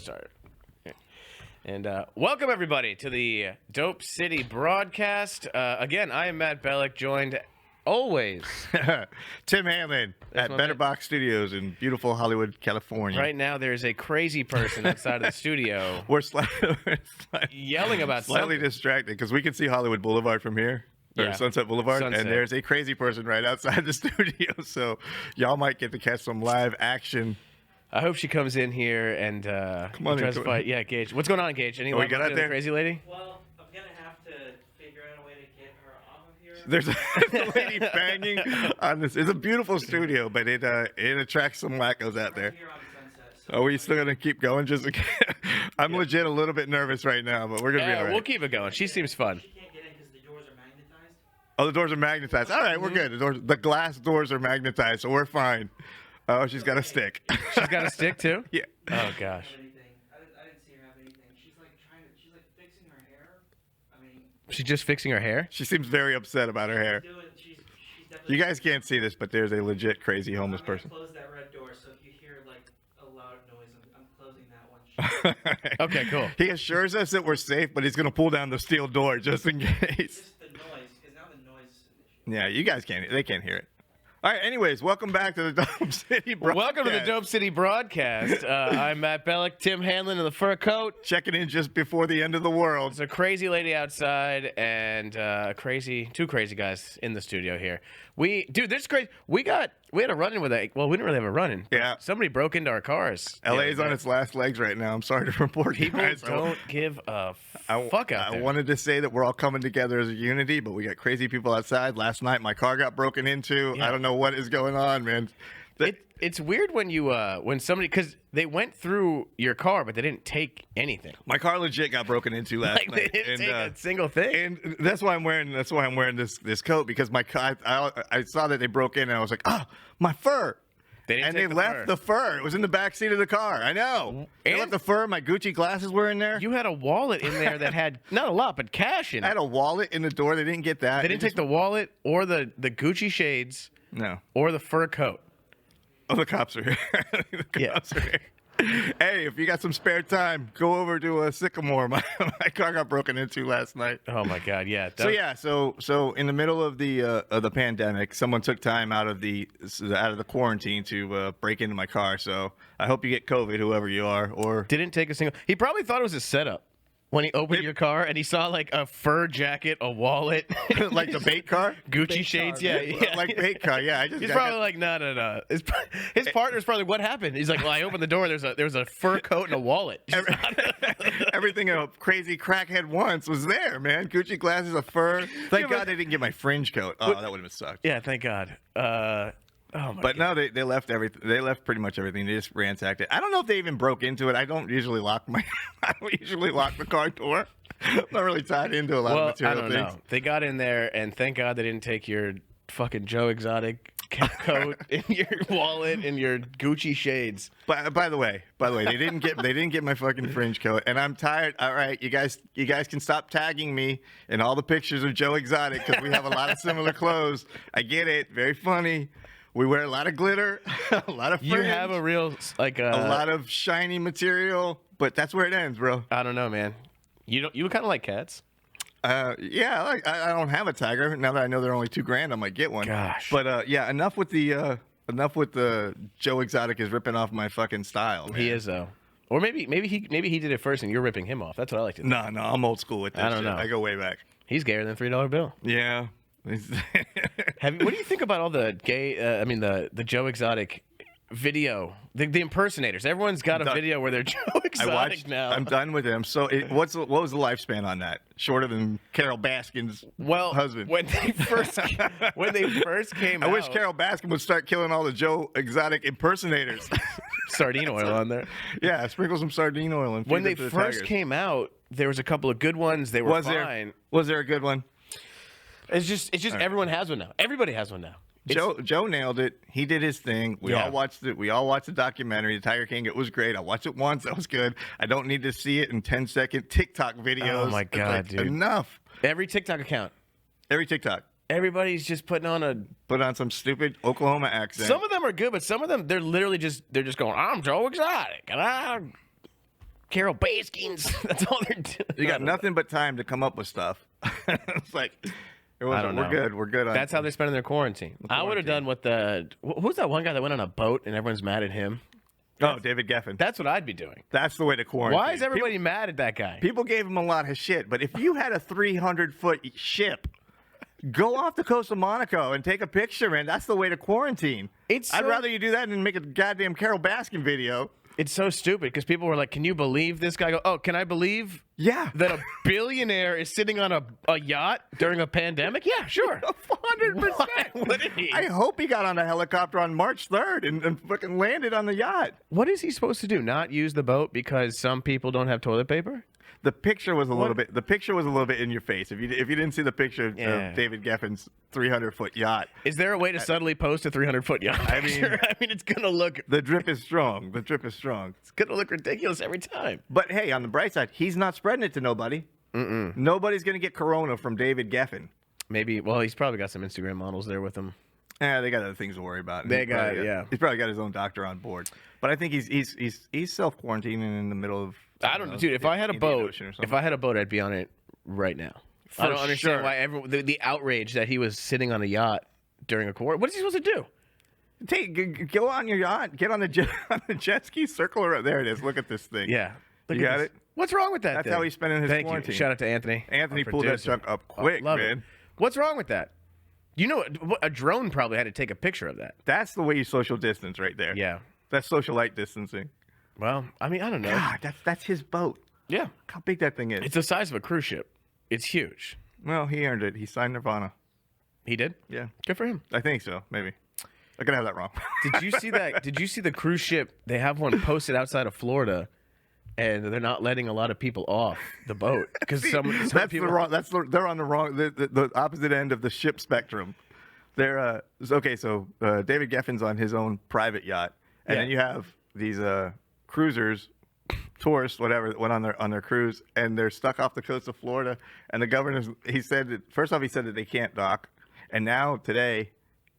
started. And welcome, everybody, to the Dope City broadcast. Again, I am Matt Bellak, joined always Tim Hanlon at Better Box Studios in beautiful Hollywood, California. Right now, there's a crazy person outside of the studio. We're yelling about slightly something. distracted because we can see Hollywood Boulevard from here. Or Sunset Boulevard, Sunset. And there's a crazy person right outside the studio, so y'all might get to catch some live action. I hope she comes in here and come on, tries to fight. Yeah, Gage. What's going on, Gage? Any we got out there? Crazy lady? Well, I'm gonna have to figure out a way to get her off of here. There's a lady banging on this. It's a beautiful studio, but it attracts some wackos out there. Here on Sunset, so Are we still gonna keep going? Just I'm legit a little bit nervous right now, but we're gonna be all right. We'll keep it going. She seems fun. she can't get in because the doors are magnetized. Oh, the doors are magnetized. All right, we're good. The glass doors are magnetized, so we're fine. Oh, she's got a stick. She's got a stick too? Yeah. Oh gosh. I didn't see her have anything. She's like fixing her hair. I mean, She's just fixing her hair? She seems very upset about her hair. she's definitely. You guys can't see this, but there's a legit crazy homeless I'm gonna person. close that red door, so if you hear like a loud noise, I'm closing that one. Okay, cool. He assures us that we're safe, but he's gonna pull down the steel door just in case. Just the noise, because now the noise is an issue. Yeah, you guys can't. They can't hear it. All right. Anyways, welcome back to the Dope City broadcast. Welcome to the Dope City broadcast. I'm Matt Bellak, Tim Hanlon in the fur coat. Checking in just before the end of the world. There's a crazy lady outside and two crazy guys in the studio here. This is crazy. We had a run-in with we didn't really have a run-in. Yeah. Somebody broke into our cars. LA's on its last legs right now. I'm sorry to report. People guys. don't give a fuck out there. I wanted to say that we're all coming together as a unity, but we got crazy people outside. Last night, my car got broken into. Yeah. I don't know what is going on, man. It's weird when when somebody, because they went through your car, but they didn't take anything. My car legit got broken into last Like night. they didn't take a single thing. And that's why I'm wearing this coat, because my car, I saw that they broke in and I was like, oh, my fur. They didn't And take they the left fur. the fur. It was in the back seat of the car. I know. They And- left the fur. My Gucci glasses were in there. You had a wallet in there that had not a lot, but cash in I it. had a wallet in the door. They didn't get that. They didn't take the wallet or the Gucci shades No. or the fur coat. Oh, the cops are here. The cops are here. Hey, if you got some spare time, go over to Sycamore. My car got broken into last night. Oh my God, yeah. So in the middle of the pandemic, someone took time out of the quarantine to break into my car. So I hope you get COVID, whoever you are, or Didn't take a single. He probably thought it was a setup when he opened your car and he saw like a fur jacket, a wallet, like the bait car, Gucci shades. Yeah. like bait car. Yeah, I just He's probably like, no. His partner's probably, what happened? He's like, well, I opened the door. There was a fur coat and a wallet. everything a crazy crackhead wants was there, man. Gucci glasses, a fur. Thank God they didn't get my fringe coat. Oh, that would have sucked. Yeah, thank God. Oh my But God. no, they left everything. They left pretty much everything. They just ransacked it. I don't know if they even broke into it. I don't usually lock the car door. I'm not really tied into a lot of material I don't things. know. They got in there, and thank God they didn't take your fucking Joe Exotic coat and your wallet and your Gucci shades. But by the way, they didn't get my fucking fringe coat, and I'm tired. All right, you guys can stop tagging me in all the pictures of Joe Exotic because we have a lot of similar clothes. I get it, very funny. We wear a lot of glitter, a lot of fringe, You have a real like a lot of shiny material, but that's where it ends, bro. I don't know, man. You kind of like cats. Yeah, I don't have a tiger. Now that I know they're only $2,000, I might get one. Gosh. But yeah, enough with the Joe Exotic is ripping off my fucking style. Man. He is though, or maybe he did it first and you're ripping him off. That's what I like to think. No, I'm old school with this. I don't know. I go way back. He's gayer than $3 bill. Yeah. What do you think about all the gay? The Joe Exotic video, the impersonators. Everyone's got a video where they're Joe Exotic now. I'm done with him. So what was the lifespan on that? Shorter than Carol Baskin's husband. When they first came out, I wish Carol Baskin would start killing all the Joe Exotic impersonators. sardine oil on there. Yeah, sprinkle some sardine oil and feed When they it to the first tigers. came out, there was a couple of good ones. They were fine. Was there a good one? It's just everyone has one now. Everybody has one now. Joe nailed it. He did his thing. We all watched it. We all watched the documentary, The Tiger King. It was great. I watched it once. That was good. I don't need to see it in 10-second TikTok videos. Oh my God, dude! Enough. Every TikTok account. Every TikTok. Everybody's just putting on some stupid Oklahoma accent. Some of them are good, but some of them they're just going, I'm Joe Exotic, and Carol Baskins. That's all they're doing. You got nothing but time to come up with stuff. It's like, I don't know. We're good. We're good. That's how they're spending their quarantine. I would have done what who's that one guy that went on a boat and everyone's mad at him? Oh, David Geffen. That's what I'd be doing. That's the way to quarantine. Why is everybody mad at that guy? People gave him a lot of shit, but if you had a 300-foot ship, go off the coast of Monaco and take a picture, man. That's the way to quarantine. I'd rather you do that than make a goddamn Carol Baskin video. It's so stupid because people were like, can you believe this guy? Oh, can I believe that a billionaire is sitting on a yacht during a pandemic? Yeah, sure. 100%. I hope he got on a helicopter on March 3rd and fucking landed on the yacht. What is he supposed to do? Not use the boat because some people don't have toilet paper? The picture was a little bit. The picture was a little bit in your face. If you didn't see the picture of David Geffen's 300-foot yacht, is there a way to subtly post a 300-foot yacht? I mean, it's gonna look. The drip is strong. The drip is strong. It's gonna look ridiculous every time. But hey, on the bright side, he's not spreading it to nobody. Nobody's gonna get corona from David Geffen. Maybe. Well, he's probably got some Instagram models there with him. Yeah, they got other things to worry about. He's probably got his own doctor on board. But I think he's self-quarantining in the middle of. I don't know, dude. If I had a boat, I'd be on it right now. I don't understand why the outrage that he was sitting on a yacht during a quarantine. What is he supposed to do? Go on your yacht, get on the jet ski, circle around. There it is. Look at this thing. Yeah, you got it. What's wrong with that? That's how he's spending his quarantine. You. Shout out to Anthony. Anthony pulled that truck up quick, man. It. What's wrong with that? You know, a drone probably had to take a picture of that. That's the way you social distance right there. Yeah, that's socialite distancing. Well, I mean, I don't know. God, that's his boat. Yeah. Look how big that thing is. It's the size of a cruise ship. It's huge. Well, he earned it. He signed Nirvana. He did? Yeah. Good for him. I think so. Maybe. I could have that wrong. Did you see that? Did you see the cruise ship? They have one posted outside of Florida, and they're not letting a lot of people off the boat because some people. They're on the opposite end of the ship spectrum. They're okay. So David Geffen's on his own private yacht, and then you have these cruisers, tourists, whatever, that went on their cruise, and they're stuck off the coast of Florida. And the governor, he said that they can't dock, and now today,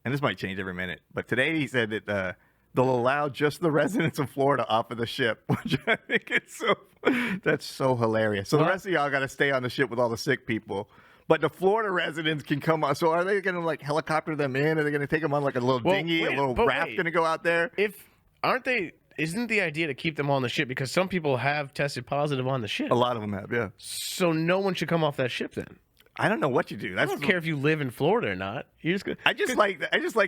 and this might change every minute, but today he said that they'll allow just the residents of Florida off of the ship, which I think that's so hilarious. So the rest of y'all got to stay on the ship with all the sick people. But the Florida residents can come on. So are they going to like helicopter them in? Are they going to take them on like a little dinghy, a little raft going to go out there? Isn't the idea to keep them on the ship because some people have tested positive on the ship? A lot of them have, yeah. So no one should come off that ship then. I don't know what you do. I don't care if you live in Florida or not. You're just gonna, I just like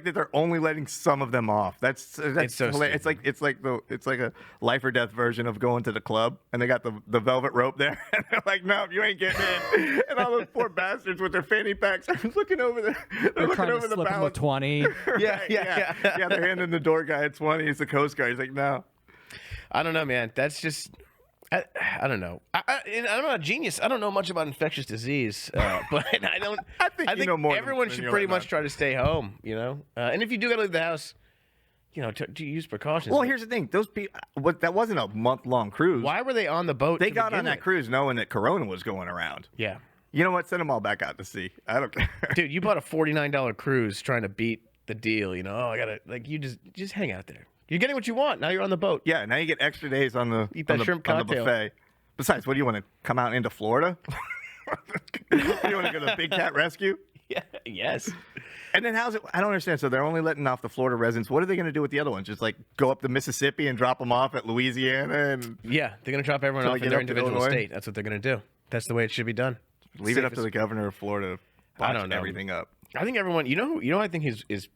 that they're only letting some of them off. That's so hilarious. It's like a life or death version of going to the club, and they got the velvet rope there, and they're like, no, you ain't getting in. And all those poor bastards with their fanny packs are looking over they're looking over the bow. With 20. Yeah. They're handing the door guy a 20. He's the Coast Guard. He's like, no. I don't know, man. That's just. I don't know. I'm not a genius. I don't know much about infectious disease, but I think you know more. Everyone should pretty much try to stay home, you know. And if you do got to leave the house, you know, to use precautions. Well, here's the thing: those people. That wasn't a month-long cruise. Why were they on the boat? They got on that cruise knowing that Corona was going around. Yeah. You know what? Send them all back out to sea. I don't care. Dude, you bought a $49 cruise trying to beat the deal. You know, I gotta you just hang out there. You're getting what you want. Now you're on the boat. Yeah, now you get extra days on the shrimp cocktail. Buffet. Besides, what do you want to come out into Florida? You want to go to the Big Cat Rescue? Yeah. Yes. And then how's it? I don't understand. So they're only letting off the Florida residents. What are they going to do with the other ones? Just like go up to Mississippi and drop them off at Louisiana? Yeah, they're going to drop everyone off in their individual state. That's what they're going to do. That's the way it should be done. Leave it up to the governor of Florida to botch everything up. I think everyone. You know who I think is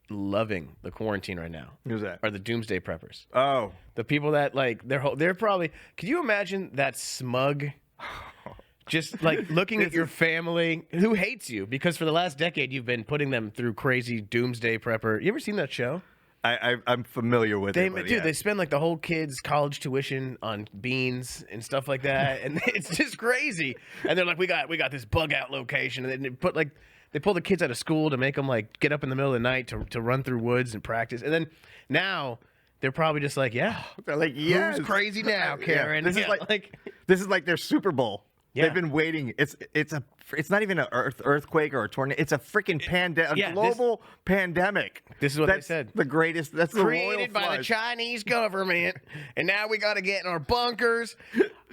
loving the quarantine right now. Who's that? Are the Doomsday preppers. Oh. The people that like they're probably. Could you imagine that smug? Just like looking at your family who hates you because for the last decade you've been putting them through crazy Doomsday prepper. You ever seen that show? I'm familiar with it. Dude, they spend like the whole kid's college tuition on beans and stuff like that, and it's just crazy. And they're like, we got this bug out location, and they pull the kids out of school to make them like get up in the middle of the night to run through woods and practice. And then now they're probably just like, yeah, they're like, yeah, who's crazy now, Karen? Yeah. This is like their Super Bowl. Yeah. They've been waiting. It's not even an earthquake or a tornado. It's a freaking global pandemic. This is what That's they said. The greatest. That's the royal Created by the flush. Chinese government, and now we got to get in our bunkers.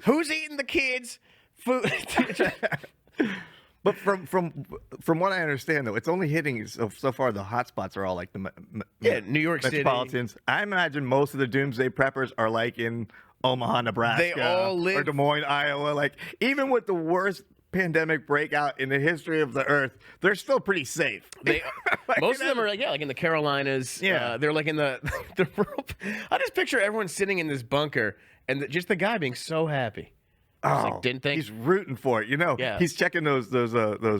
Who's eating the kids' food? But from what I understand, though, it's only hitting so far. The hotspots are all like the New York City. metropolitans. I imagine most of the Doomsday preppers are like in Omaha, Nebraska, They all live- or Des Moines, Iowa. Like even with the worst pandemic breakout in the history of the Earth, they're still pretty safe. They, Like, most of them are like in the Carolinas. Yeah. They're like in the I just picture everyone sitting in this bunker and just the guy being so happy. Just like, didn't think. He's rooting for it. You know, Yeah. he's checking those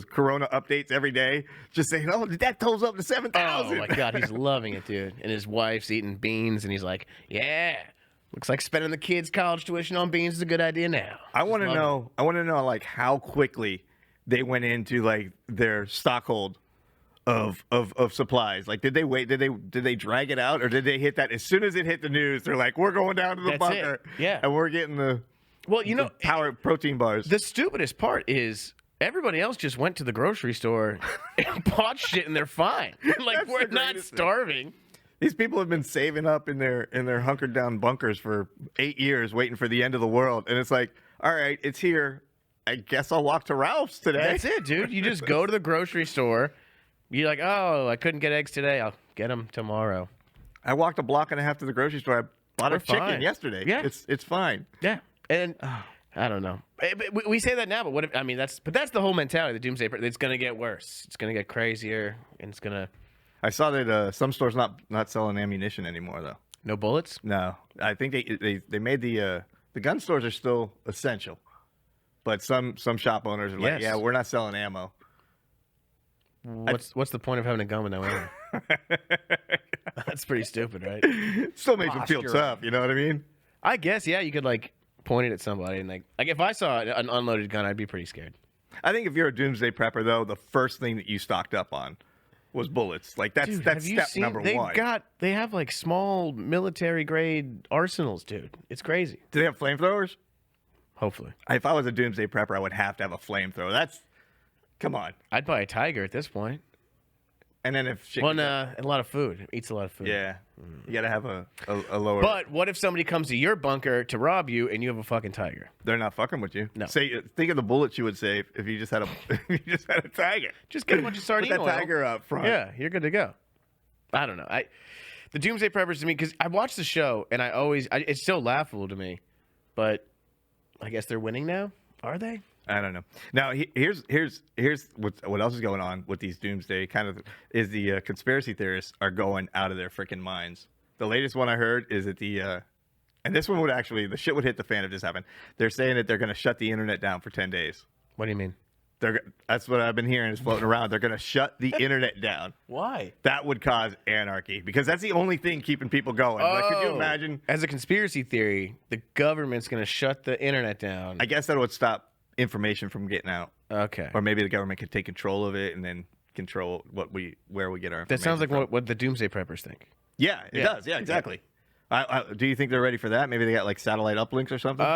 Corona updates every day, just saying, "Oh, that totals up to Oh 7,000." my God, he's loving it, dude. And his wife's eating beans, and he's like, "Yeah, looks like spending the kids' college tuition on beans is a good idea now." I want to Just loving know. I want to know like how quickly they went into like their stockhold of supplies. Like, did they wait? Did they drag it out, or did they hit that as soon as it hit the news? They're like, "We're going down to the That's bunker, it. Yeah. and we're getting the Well, you know, power protein bars." the stupidest part is everybody else just went to the grocery store and bought shit, and they're fine. Like That's we're the not greatest thing. starving. These people have been saving up in their hunkered down bunkers for 8 years, waiting for the end of the world, and it's like, all right, it's here. I guess I'll walk to Ralph's today. That's it, dude. You just go to the grocery store. You're like, oh, I couldn't get eggs today. I'll get them tomorrow. I walked a block and a half to the grocery store. I bought We're a chicken fine. yesterday. Yeah. It's fine. Yeah, and I don't know. We say that now, but what if? I mean, that's the whole mentality. The Doomsday. It's gonna get worse. It's gonna get crazier, and it's gonna I saw that some stores not selling ammunition anymore though. no bullets. No, I think they made the gun stores are still essential, but some shop owners are like, Yes. yeah, we're not selling ammo. What's the point of having a gun with no ammo? That's pretty stupid, right? Still makes them feel Posture. tough. You know what I mean? I guess, yeah. You could like point it at somebody, and like if I saw an unloaded gun, I'd be pretty scared. I think if you're a Doomsday prepper though, the first thing that you stocked up on was bullets. Like that's Dude, that's have you step seen, number one. They have like small military grade arsenals, dude. It's crazy. Do they have flamethrowers? Hopefully, If I was a Doomsday prepper, I would have to have a flamethrower. Come on. I'd buy a tiger at this point. And then if shit Well, gets- nah, a lot of food. It eats a lot of food. yeah, you gotta have a lower. But what if somebody comes to your bunker to rob you and you have a fucking tiger? They're not fucking with you. No. Think of the bullets you would save if you just had a tiger. Just get a bunch of Put sardine that oil. tiger up front. Yeah, you're good to go. I don't know. The Doomsday Preppers to me, because I watched the show and it's still laughable to me, but I guess they're winning now. Are they? I don't know. Now here's what else is going on with these Doomsday kind of is the conspiracy theorists are going out of their freaking minds. The latest one I heard is that and this one would actually the shit would hit the fan if this happened. They're saying that they're going to shut the internet down for 10 days. What do you mean? That's what I've been hearing is floating around. They're going to shut the internet down. Why? That would cause anarchy because that's the only thing keeping people going. Like, could you imagine? As a conspiracy theory, the government's going to shut the internet down. I guess that would stop information from getting out, Okay. or maybe the government could take control of it and then control where we get our information. That sounds like from. what the Doomsday Preppers think. Yeah, it does. Yeah, exactly. Do you think they're ready for that? Maybe they got like satellite uplinks or something.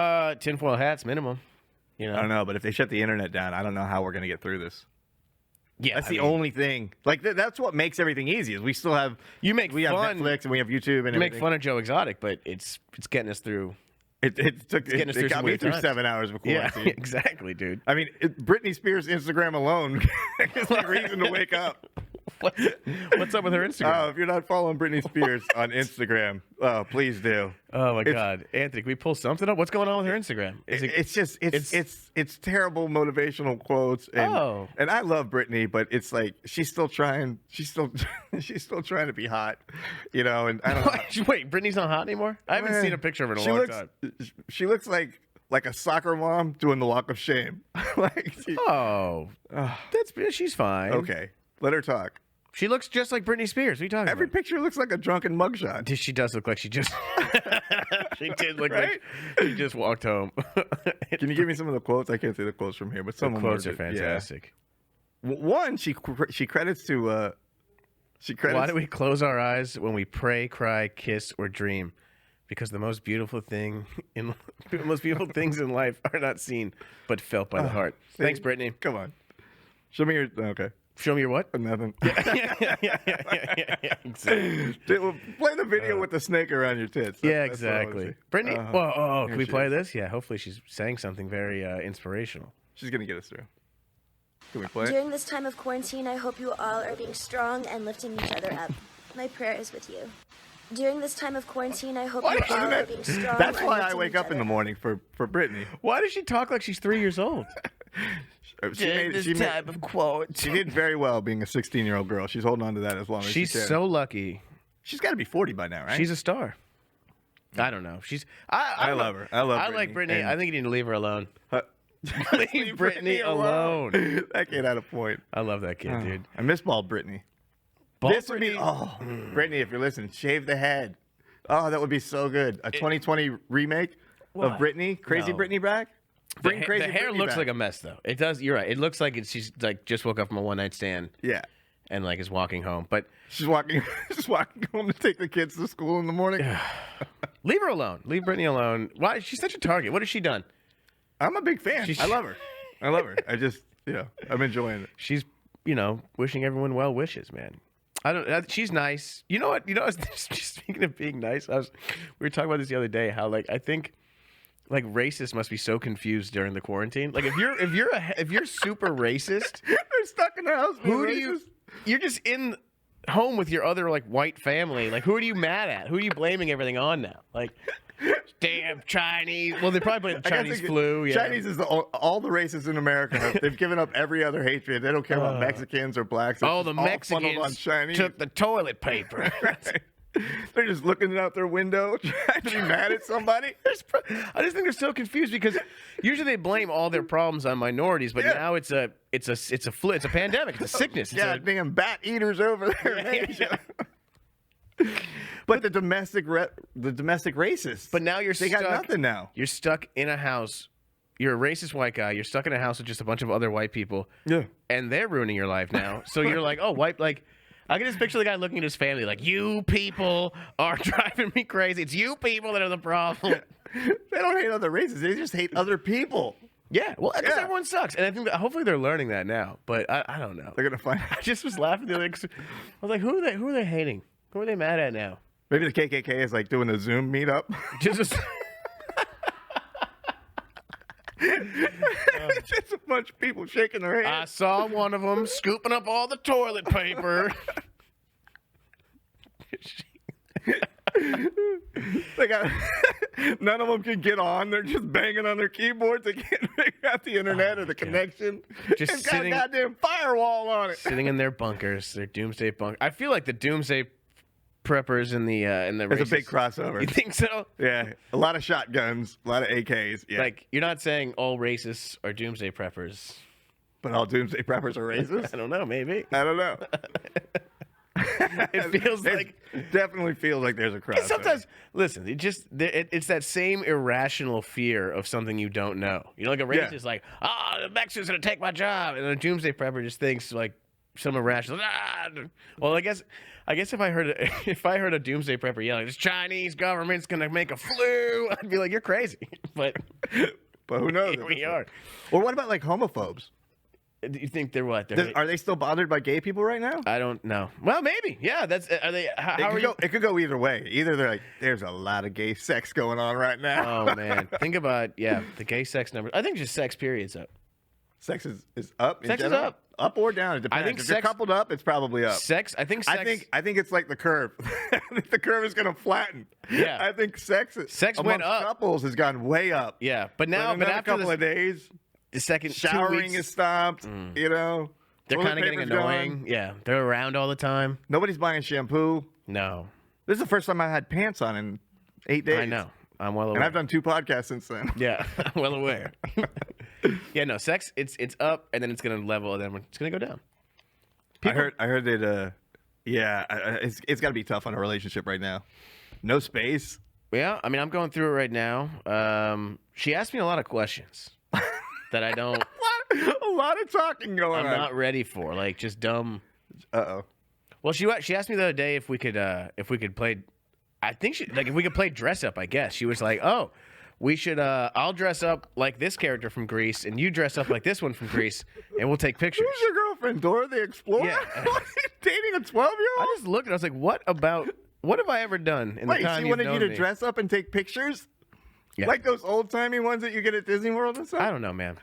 Tinfoil hats minimum. You know. I don't know, but if they shut the internet down, I don't know how we're going to get through this. Yeah, That's the only thing. Like that's what makes everything easy. Is we still have we have fun- Netflix and we have YouTube and You make everything. fun of Joe Exotic, but it's getting us through. It getting us through got some me weird through times. 7 hours of Yeah, quarantine. exactly, dude. I mean, Britney Spears' Instagram alone gives me reason to wake up. What's up with her Instagram? If you're not following Britney Spears on Instagram, please do. Oh my God, Anthony, can we pull something up? What's going on with her Instagram? It's terrible motivational quotes and and I love Britney, but it's like she's still trying to be hot, you know, and I don't know. Wait, Brittany's not hot anymore? I haven't seen a picture of her in a long time. She looks like a soccer mom doing the walk of shame. She's fine. Okay, let her talk. She looks just like Britney Spears. What are you talking Every about? picture looks like a drunken mugshot. She does look like she just. She did look Right? like she just walked home. Can you give me some of the quotes? I can't see the quotes from here, but some The of them quotes are good. Yeah. fantastic. One, she credits to. She credits. Why do we close our eyes when we pray, cry, kiss, or dream? because the most beautiful things in life are not seen but felt by the heart. Thanks, Brittany. Come on. Show me your. Okay. Show me your what? Nothing. yeah, exactly. Play the video with the snake around your tits. Yeah, That's what I wanna exactly. see. Brittany, can Here we she play is. this? Yeah, hopefully she's saying something very inspirational. She's gonna get us through. Can we play it? During this time of quarantine, I hope you all are being strong and lifting each other up. My prayer is with you. During this time of quarantine, I hope you all are being strong. That's and why I lifting wake each up in the other morning for Brittany. Why does she talk like she's 3 years old? She did very well being a 16-year-old girl. She's holding on to that as long as She's she can. so lucky. She's got to be 40 by now, right? She's a star. I don't know. I love her. I like Brittany. And- I think you need to leave her alone. Huh? Leave Brittany alone. That kid had a point. I love that kid, dude. I miss bald Brittany. Bald This would be Brittany, if you're listening, shave the head. Oh, that would be so good. A 2020 remake of Brittany, Crazy No. Brittany back. Bring The Crazy hair Brittany looks back. like a mess, though. It does. You're right. It looks like she's like just woke up from a one-night stand Yeah. and like is walking home. But She's walking home to take the kids to school in the morning. leave her alone. Leave Brittany alone. Why? She's such a target. What has she done? I'm a big fan. She's- I love her. I just, I'm enjoying it. She's, wishing everyone well wishes, man. She's nice. You know what? Speaking of being nice, we were talking about this the other day. How I think racists must be so confused during the quarantine. Like if you're super racist, They're stuck in the house. who do you? You're just in home with your other white family. Like who are you mad at? Who are you blaming everything on now? Like. Damn Chinese. Well, they probably put Chinese flu. Yeah. Chinese is all the races in America. They've given up every other hatred. They don't care about Mexicans or blacks. It's Oh, the just all funneled on Mexicans Chinese. took the toilet paper. They're just looking out their window, trying to be mad at somebody. I just think they're so confused because usually they blame all their problems on minorities, but now it's a flu, it's a pandemic, it's a sickness. It's a, Goddamn bat eaters over there. in Asia. But the domestic racists. but now they got nothing now. You're stuck in a house. You're a racist white guy. You're stuck in a house with just a bunch of other white people. Yeah. And they're ruining your life now. So you're like, oh, white, I can just picture the guy looking at his family like, you people are driving me crazy. It's you people that are the problem. They don't hate other races. They just hate other people. Yeah, well, because Yeah. everyone sucks. And I think that hopefully they're learning that now. But I don't know. They're gonna find. I just was laughing the other day. I was like, who are they hating? Who are they mad at now? Maybe the KKK is doing a Zoom meetup. Just Just a bunch of people shaking their I heads. saw one of them scooping up all the toilet paper. They got none of them can get on. They're just banging on their keyboards. They can't figure out the internet or the connection. Just it's got sitting- a goddamn firewall on it. Sitting in their bunkers, their doomsday bunk. I feel like the doomsday preppers in the It's a big races- crossover. You think so? Yeah, a lot of shotguns, a lot of AKs. Yeah, Like you're not saying all racists are doomsday preppers. but all doomsday preppers are racist. I don't know. Maybe I don't know. it feels like. definitely feels like there's a crossover. Sometimes, listen, it's that same irrational fear of something you don't know. You know, like a racist is like, the Mexicans gonna take my job, and a doomsday prepper just thinks like some irrational. Well, I guess if I heard a doomsday prepper yelling, "This Chinese government's gonna make a flu," I'd be like, "You're crazy." But who knows? here we are. Or what about homophobes? Do you think they're what? Are they still bothered by gay people right now? I don't know. Well, maybe. Yeah. That's. Are they? How are you? It could go either way. Either they're like, there's a lot of gay sex going on right now. Oh man, think about the gay sex numbers. I think just sex periods up. Sex is up. In Sex is general? up. Up or down. It depends. I think if you're sex- coupled up, it's probably up. Sex. I think sex. I think it's like the curve. I think the curve is going to flatten. Yeah. I think sex went amongst up. couples has gone way up. Yeah, but now, in but another after couple of days, the second 2 showering weeks, is stopped. You know, they're toilet kind of getting paper's annoying. gone. Yeah, they're around all the time. Nobody's buying shampoo. No, This is the first time I had pants on in 8 days. I know. I'm well aware. And I've done 2 podcasts since then. Yeah, I'm well aware. Yeah, no, sex. It's up, and then it's gonna level, and then it's gonna go down. I heard that. It's got to be tough on a relationship right now. No space. Yeah, I mean, I'm going through it right now. She asked me a lot of questions that I don't. A lot of talking going I'm on. not ready for. Like just dumb. Uh-oh. Well, she asked me the other day if we could play. I think she like if we could play dress up. I guess she was like, oh. We should. I'll dress up like this character from Grease, and you dress up like this one from Grease, and we'll take pictures. Who's your girlfriend, Dora the Explorer? Yeah. Dating a 12-year-old? I just looked and I was like, what have I ever done in the time she you've wanted known you to me? dress up and take pictures? Yeah. Like those old-timey ones that you get at Disney World and stuff? I don't know, man.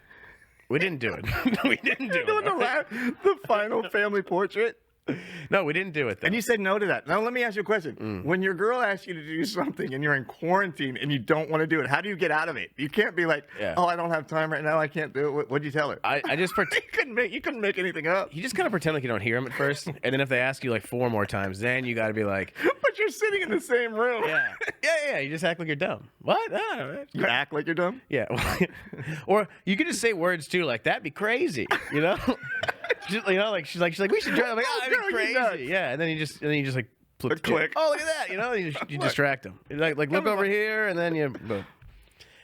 We didn't do it. We didn't do Doing it. the final family portrait? No, we didn't do it, though. And you said no to that. Now, let me ask you a question. When your girl asks you to do something and you're in quarantine and you don't want to do it, how do you get out of it? You can't be like, oh, I don't have time right now. I can't do it. What'd you tell her? I just you couldn't make anything up. you just kind of pretend like you don't hear them at first, and then if they ask you like 4 more times, then you got to be like, But you're sitting in the same room. yeah. You just act like you're dumb. What? You act like you're dumb? Yeah. Or you could just say words too, like that'd be crazy. You know. Just, you know, like she's like we should try. I'm like, oh, that'd be crazy. Yeah, and then you just like flip the click. Oh, look at that. You know, you distract them. Like look over here, and then you. Boom.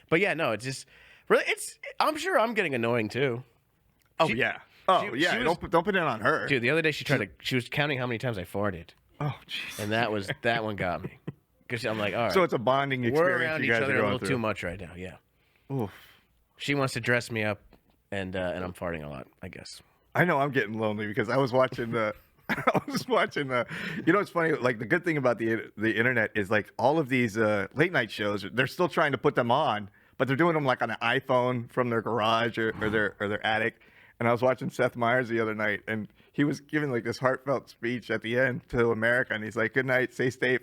But yeah, no, it's just really. I'm sure I'm getting annoying too. Yeah. Oh she yeah. was- Don't put it on her. Dude, the other day she was counting how many times I farted, Oh jeez. and that one got me. Because I'm like, all right, So it's a bonding we're experience around you each guys other are a going little through. too much right now. Yeah, Oof. she wants to dress me up, and I'm farting a lot. I guess. I know I'm getting lonely because I was watching the. You know, it's funny. Like the good thing about the internet is like all of these late night shows. They're still trying to put them on, but they're doing them like on an iPhone from their garage or their attic. And I was watching Seth Meyers the other night, and he was giving like this heartfelt speech at the end to America, and he's like, "Good night, stay safe,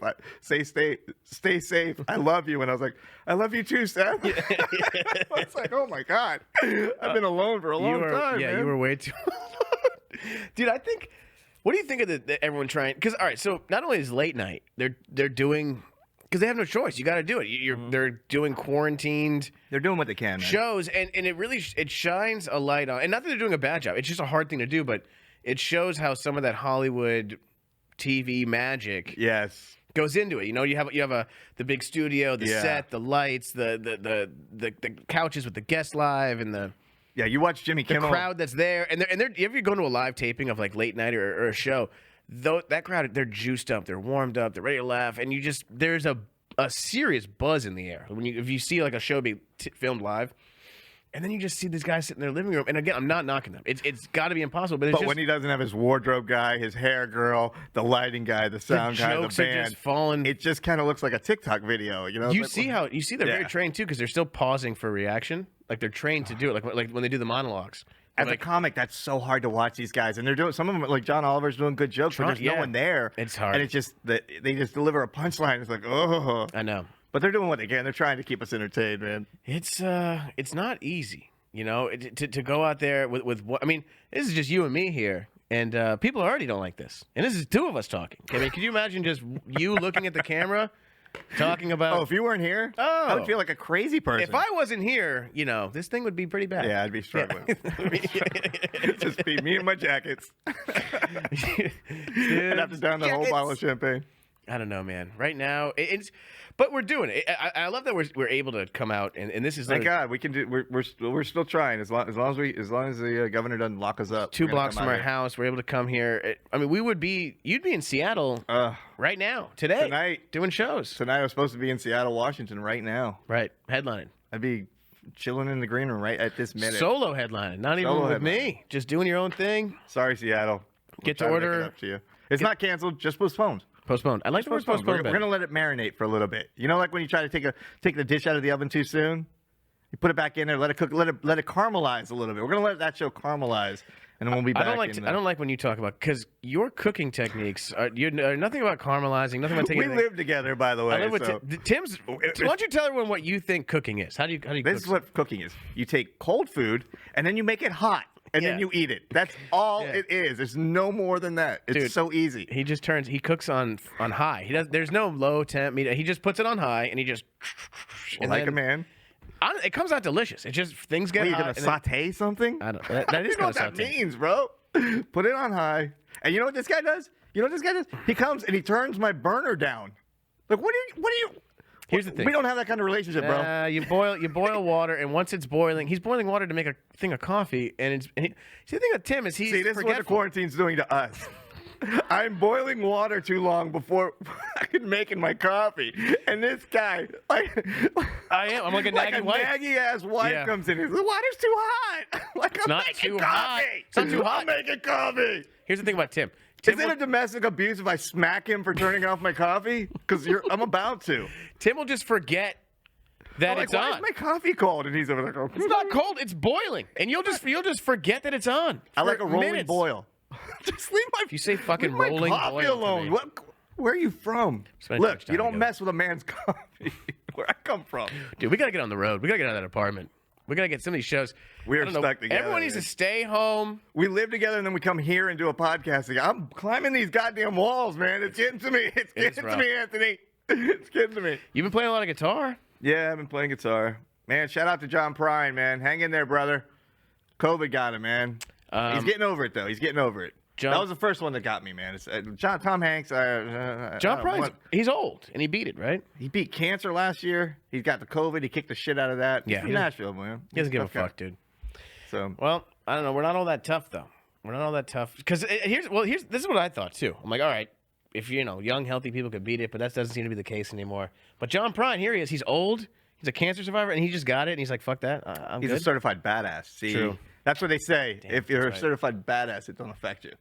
stay safe. I love you." And I was like, "I love you too, Seth." I was like, "Oh my god, I've been alone for a long time." Yeah, man. you were way too. Dude, I think. What do you think of everyone trying? Because all right, so not only is late night, they're doing because they have no choice. You got to do it. They're doing quarantined. They're doing what they can, man. Shows, and it really it shines a light on. And not that they're doing a bad job. It's just a hard thing to do, but it shows how some of that Hollywood TV magic goes into it. You know, you have the big studio, the set, the lights, the couches with the guest live, and the. Yeah, you watch Jimmy Kimmel. The crowd that's there, and if you go to a live taping of like late night or a show, that crowd, they're juiced up, they're warmed up, they're ready to laugh, and there's a serious buzz in the air if you see like a show be filmed live, and then you just see these guys sitting in their living room. And again, I'm not knocking them; it's got to be impossible. But when he doesn't have his wardrobe guy, his hair girl, the lighting guy, the sound guy, the jokes are band, just falling. It just kind of looks like a TikTok video. You know, You see they're very trained too, because they're still pausing for reaction. Like they're trained to do it, like when they do the monologues. As a comic, that's so hard to watch these guys, and they're doing some of them. Like John Oliver's doing good jokes, but there's no one there. It's hard, and it's just that they just deliver a punchline. It's like, oh, I know, but they're doing what they can. They're trying to keep us entertained, man. It's not easy, you know, to go out there with what I mean. This is just you and me here, and people already don't like this, and this is 2 of us talking. I mean, can you imagine just you looking at the camera? Talking about. Oh, if you weren't here, I would feel like a crazy person. If I wasn't here, you know, this thing would be pretty bad. Yeah, I'd be struggling. It'd just be me and my jackets. I'd have to down the whole bottle of champagne. I don't know, man. Right now, but we're doing it. I love that we're able to come out, and this is. Thank God we can do. We're still trying as long as the governor doesn't lock us up. 2 blocks from our house, we're able to come here. I mean, you'd be in Seattle right now, tonight, doing shows. Tonight I was supposed to be in Seattle, Washington, right now. Right, headlining. I'd be chilling in the green room right at this minute. Solo headlining, not even with me, just doing your own thing. Sorry, Seattle. Get to order. Up to you. It's not canceled, just postponed. Postponed. I like the word postponed. We're gonna let it marinate for a little bit. You know, like when you try to take the dish out of the oven too soon, you put it back in there, let it cook, let it caramelize a little bit. We're gonna let that show caramelize, and then we'll be back. I don't like when you talk about because your cooking techniques are nothing about caramelizing, nothing about taking. We live together, by the way. I live with Tim's. Why don't you tell everyone what you think cooking is? How do you? This is what cooking is. You take cold food and then you make it hot. And then you eat it. That's all it is. There's no more than that. It's so easy. He cooks on high. There's no low temp. He just puts it on high and he just. Like a man. It comes out delicious. It just things get. You're gonna saute something? I don't. That is you know what that means, bro. Put it on high. And you know what this guy does? He comes and he turns my burner down. Like what do you? Here's the thing. We don't have that kind of relationship, bro. You boil water, and once it's boiling, he's boiling water to make a thing of coffee. See, the thing with Tim is this is what the quarantine's doing to us. I'm boiling water too long before fucking making my coffee. And this guy, like, I am. I'm like a like naggy a wife. naggy ass wife Yeah. comes in. The water's too hot. Like, I'm not making too coffee. hot. It's not too hot. I'm making coffee. Here's the thing about Tim. Is it a domestic abuse if I smack him for turning off my coffee? Because I'm about to. Tim will just forget that I'm like, it's why on. is my coffee cold? And he's over there going, It's not cold. It's boiling, and you'll just forget that it's on. I for like a rolling minutes. boil. Just leave my. If you say fucking leave my rolling coffee boil to alone. me. What? Where are you from? Spend too much Look, time you don't together. mess with a man's coffee. Where I come from. Dude, we gotta get on the road. We gotta get out of that apartment. We gotta get some of these shows. We're I don't know. stuck together, Everyone needs to man. stay home. We live together and then we come here and do a podcast together. I'm climbing these goddamn walls, man. It's getting to me. It's It's getting to rough. me, Anthony. It's getting to me. You've been playing a lot of guitar. Yeah, I've been playing guitar. Man, shout out to John Prine, man. Hang in there, brother. COVID got him, man. He's getting over it, though. He's getting over it. That was the first one that got me, man. It's, Tom Hanks. John Price, he's old, and he beat it, right? He beat cancer last year. He's got the COVID. He kicked the shit out of that. Yeah, He's from he doesn't- Nashville, man. He doesn't give a Tough guy. fuck, dude. So, Well, I don't know. We're not all that tough, though. We're not all that tough. Because this is what I thought, too. I'm like, all right, if, young, healthy people could beat it, but that doesn't seem to be the case anymore. But John Prine, here he is. He's old. He's a cancer survivor, and he just got it, and he's like, fuck that. I'm he's good. a certified badass. See, True. That's what they say. Damn, if you're that's a certified badass, it don't affect you.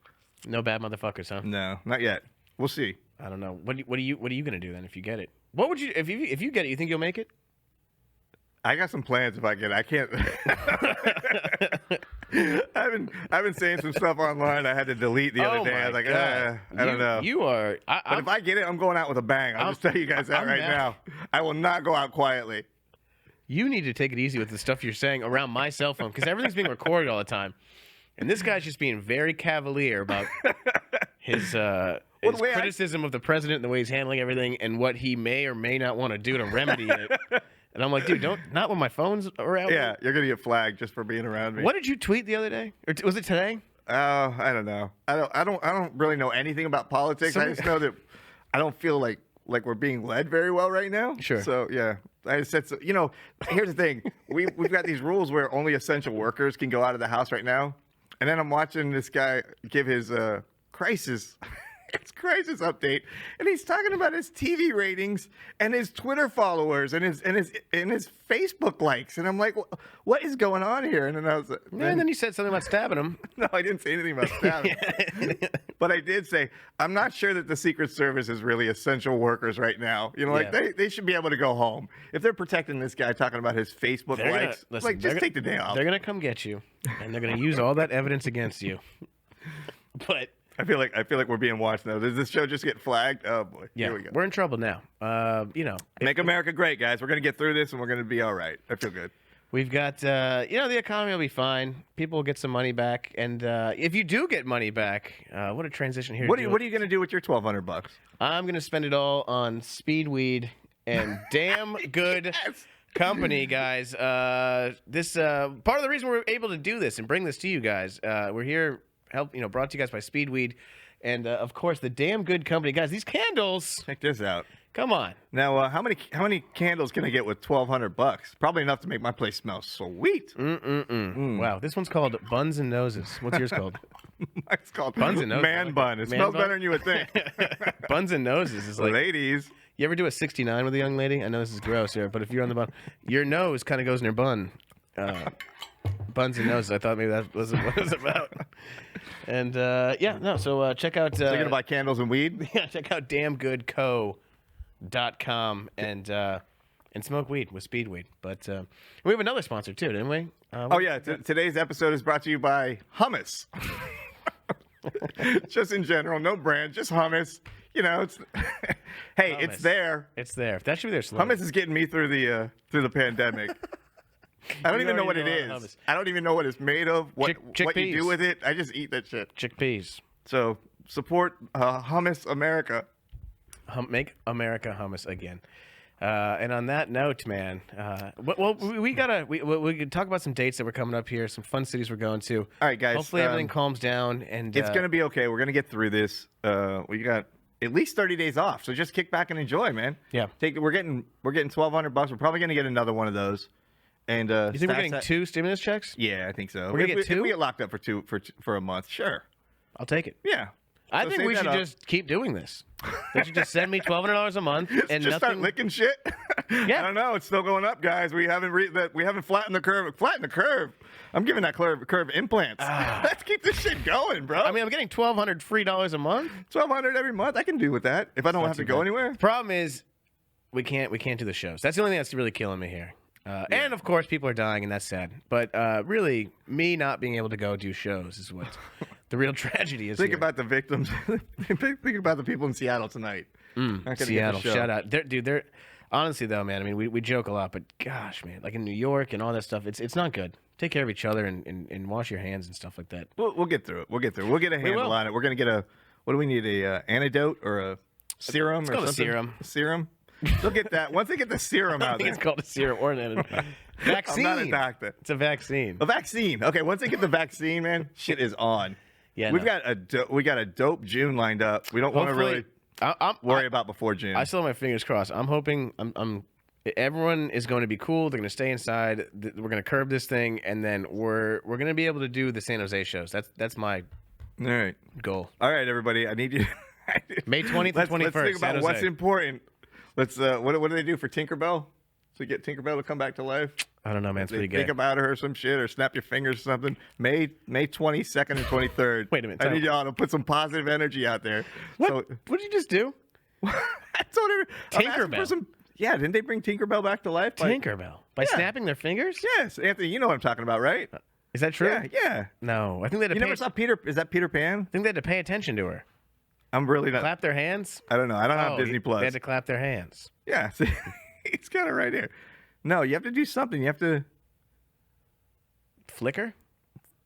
No bad motherfuckers, huh? No, not yet. We'll see. I don't know. What are you gonna do then if you get it? What would you if you get it? You think you'll make it? I got some plans if I get it. I can't. I've been saying some stuff online. I had to delete the other day. I was like, I don't know. You are. But if I get it, I'm going out with a bang. I'll just tell you guys that I'm right mad. now. I will not go out quietly. You need to take it easy with the stuff you're saying around my cell phone because everything's being recorded all the time, and this guy's just being very cavalier about his the way criticism of the president and the way he's handling everything and what he may or may not want to do to remedy it. And I'm like, dude, not when my phone's around. Yeah, you're gonna get flagged just for being around me. What did you tweet the other day? Or was it today? Oh, I don't know. I don't really know anything about politics. I just know that I don't feel like we're being led very well right now. Sure. So yeah, I just said so. Here's the thing: we've got these rules where only essential workers can go out of the house right now. And then I'm watching this guy give his crisis update, and he's talking about his TV ratings and his Twitter followers and his Facebook likes, and I'm like, what is going on here? And then I was, And then you said something about stabbing him. no, I didn't say anything about stabbing, but I did say I'm not sure that the Secret Service is really essential workers right now. They should be able to go home if they're protecting this guy talking about his Facebook likes. Just take the day off. They're gonna come get you, and they're gonna use all that evidence against you. But I feel like we're being watched now. Does this show just get flagged? Oh boy, yeah, here we go. we're in trouble now. Make America great, guys. We're gonna get through this, and we're gonna be all right. I feel good. We've got, the economy will be fine. People will get some money back, and if you do get money back, what a transition here. What are you gonna do with your $1,200? I'm gonna spend it all on speed weed and damn good company, guys. This part of the reason we're able to do this and bring this to you guys. We're here, brought to you guys by Speedweed, and of course the damn good company, guys. These candles. Check this out. Come on. Now, how many candles can I get with $1,200? Probably enough to make my place smell sweet. Wow, this one's called Buns and Noses. What's yours called? It's called Buns and Noses. Man bun. It Man smells bun? better than you would think. Buns and Noses is like. Ladies. You ever do a 69 with a young lady? I know this is gross here, but if you're on the bun, your nose kind of goes in her bun. Buns and noses. I thought maybe that was what it was about. And so check out. So you're gonna buy candles and weed? Yeah, check out damngoodco.com and smoke weed with Speedweed. But we have another sponsor too, didn't we? Today's episode is brought to you by hummus. Just in general, no brand, just hummus. It's hey, Hummus. It's there. It's there. That should be their slogan. Hummus is getting me through the pandemic. I don't even know what it already know is. hummus. I don't even know what it's made of. What you Chickpeas. do with it? I just eat that shit. Chickpeas. So support Hummus America. Make America hummus again. And on that note, man, we can talk about some dates that were coming up here, some fun cities we're going to. All right, guys. Hopefully everything calms down, and It's gonna be okay. We're gonna get through this. We got at least 30 days off, so just kick back and enjoy, man. Yeah. We're getting $1,200. We're probably gonna get another one of those. And You think we're getting 2 stimulus checks? Yeah, I think so. We're gonna get 2? If we get locked up for a month, sure. I'll take it. Yeah. I So think save we that should up. just keep doing this. They should just send me $1,200 a month and Just start nothing. licking shit. Yeah. I don't know. It's still going up, guys. We haven't flattened the curve. Flattened the curve. I'm giving that curve implants. Let's keep this shit going, bro. I mean, I'm getting $1,200 free a month. $1,200 every month. I can do with that if I don't have to go anywhere. Problem is, we can't do the shows. That's the only thing that's really killing me here. And of course, people are dying, and that's sad. But really, me not being able to go do shows is what the real tragedy is. Think here. about the victims. Think about the people in Seattle tonight. Not gonna get the Seattle. show. Shout out, they're honestly though, man. I mean, we joke a lot, but gosh, man, like in New York and all that stuff, it's not good. Take care of each other and wash your hands and stuff like that. We'll get through it. We'll get a handle will. on it. We're gonna get a. What do we need? A antidote or a serum or called a something? serum. A serum. They'll get that once they get the serum I out think there. it's called a serum or an vaccine. I'm not a doctor. It's a vaccine. A vaccine. Okay, once they get the vaccine, man, shit is on. Yeah, we no. got a dope June lined up. We don't want to really worry about before June. I still have my fingers crossed. I'm hoping everyone is going to be cool. They're going to stay inside. We're going to curb this thing, and then we're going to be able to do the San Jose shows. That's my All right, goal. all right, everybody. I need you. May 20th and 21st. Let's think San about what's Jose. important. Let's. What do they do for Tinkerbell? To get Tinkerbell to come back to life? I don't know, man. It's They pretty think good. about her or some shit, or snap your fingers or something. May 22nd and 23rd. Wait a minute, I tell need me. y'all to put some positive energy out there. What? So, What did you just do? I told her. I'm asking for Tinkerbell. some. Yeah, didn't they bring Tinkerbell back to life? Tinkerbell by Yeah. snapping their fingers. Yes, Anthony. You know what I'm talking about, right? Is that true? Yeah. No, I think they had to You pay. never saw Peter? Is that Peter Pan? I think they had to pay attention to her. I'm really not. Clap their hands. I don't know. I don't have Oh, Disney Plus. They had to clap their hands. Yeah, see, it's got it right here. No, you have to do something. You have to. Flicker.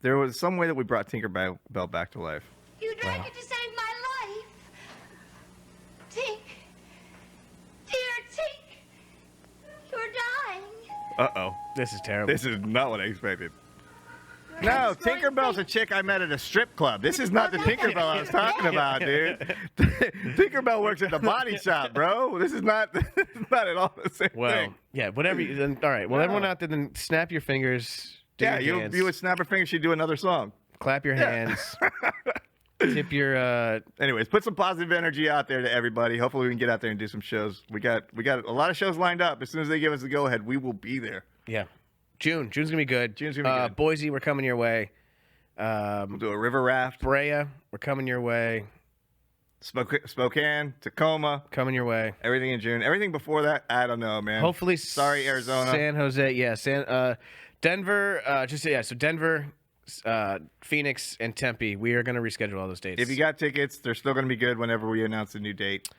There was some way that we brought Tinkerbell back to life. You drank it to save my life. Tink. Dear Tink. You're dying. Uh-oh. This is terrible. This is not what I expected. No, Tinkerbell's a chick I met at a strip club. This is not the Tinkerbell I was talking about, dude. Tinkerbell works at the body shop, bro. This is not at all the same Well, thing. yeah, whatever. Then, all right. Well, everyone out there, then snap your fingers. Do Yeah, your dance, you would snap her fingers, she'd do another song. clap your hands, tip your. Anyways, put some positive energy out there to everybody. Hopefully we can get out there and do some shows. We got a lot of shows lined up. As soon as they give us the go ahead, we will be there. Yeah, June's gonna be good. June's gonna be good. Boise, we're coming your way. We'll do a river raft. Brea, we're coming your way. Spokane, Tacoma, Coming your way. everything in June. Everything before that, I don't know, man. Hopefully, Sorry, Arizona. San Jose, yeah, Denver, so Denver, Phoenix, and Tempe. We are gonna reschedule all those dates. If you got tickets, they're still going to be good whenever we announce a new date.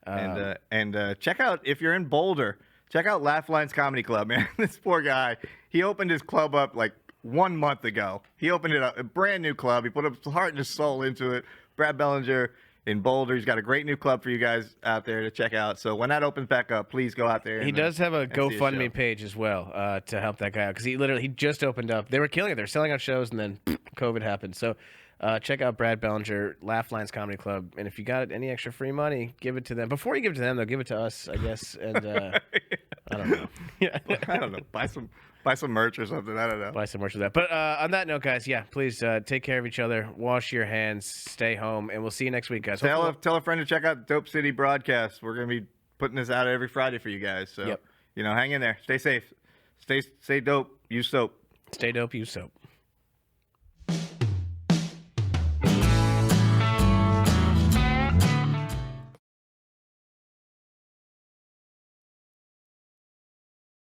And check out, if you're in Boulder, check out Laugh Lines Comedy Club, man. This poor guy, he opened his club up like 1 month ago. He opened it up, a brand new club. He put his heart and his soul into it. Brad Bellinger in Boulder. He's got a great new club for you guys out there to check out. So when that opens back up, please go out there. He does have a and see his GoFundMe show. page as well to help that guy out because he just opened up. They were killing it. They were selling out shows, and then COVID happened. So check out Brad Bellinger, Laugh Lines Comedy Club, and if you got any extra free money, give it to them. Before you give it to them, though, give it to us, I guess. And I don't know. I don't know. Buy some merch or something. I don't know. Buy some merch of that. But on that note, guys, yeah, please take care of each other, wash your hands, stay home, and we'll see you next week, guys. Tell Hopefully- a friend to check out Dope City Broadcast. We're gonna be putting this out every Friday for you guys. So Yep. hang in there. Stay safe. Stay dope. Use soap. Stay dope, use soap.